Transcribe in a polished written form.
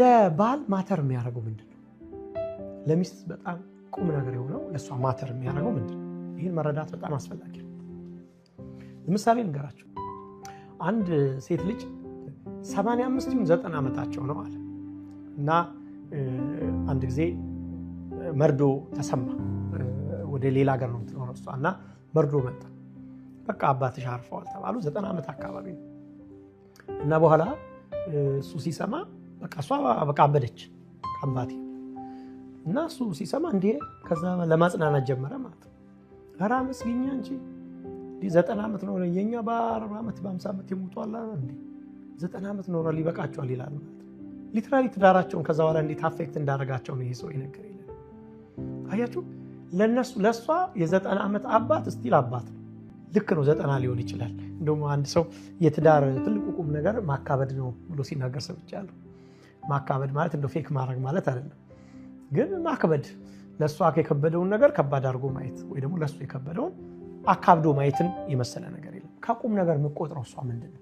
ለባል ማተር የሚያደርገው ምንድነው? ለሚስት በጣም ቁም ነገር የሆነው ለሷ ማተር የሚያደርገው ምንድነው? ይሄን መረዳት በጣም አስፈላጊ ነው። ለምሳሌ እንገራችሁ። አንድ ሴት ልጅ 85 ይሁን 90 ዓመታቸው ነው አለ እና አንድ ጊዜ መርዶ ተሰማ። ወደ ሌላ ሀገር ነው የምትኖረው እሷ እና መርዶ መጣ። በቃ አባትሽ አርፈዋል ተባሉ። 90 ዓመት አካባቢ ነው እና በኋላ እሱ ሲሰማ በቃ እሷ በቃ አበደች አባቴ እና እሱ ሲሰማ እንዴ ከዛ ለማጽናናት ጀመረ ማለት ነው። ኧረ መስጊኛ እንጂ 90 ዓመት ነው የኛ በ40 ዓመት በ50 ዓመት ይሞቷል እንዴ 90 ዓመት ነው ሊበቃቸዋል ይላል ማለት ነው። ሊትራሊ ትዳራቸውን ከዛ በኋላ እንዴት አፌክት እንዳደረጋቸው ነው ይሄ ሰው ይነገር ይላል። አያችሁ ለሷ የ90 ዓመት አባት ስቲል አባት ነው። ልክ ነው 90 ሊሆን ይችላል። እንደውም አንድ ሰው የትዳር ትልቁ ቁም ነገር ማካበድ ነው ብሎ ሲናገር ሰምቻለሁ። ማካበድ ማለት እንደው ፌክ ማድረግ ማለት አይደለም፣ ግን ማክበድ ለሷ የከበደውን ነገር ከባድ አድርጎ ማየት ወይ ደግሞ ለሱ የከበደውን አካብዶ ማየትን የመሰለ ነገር የለም። ከቁም ነገር መቆጥረው እሷ ምንድነው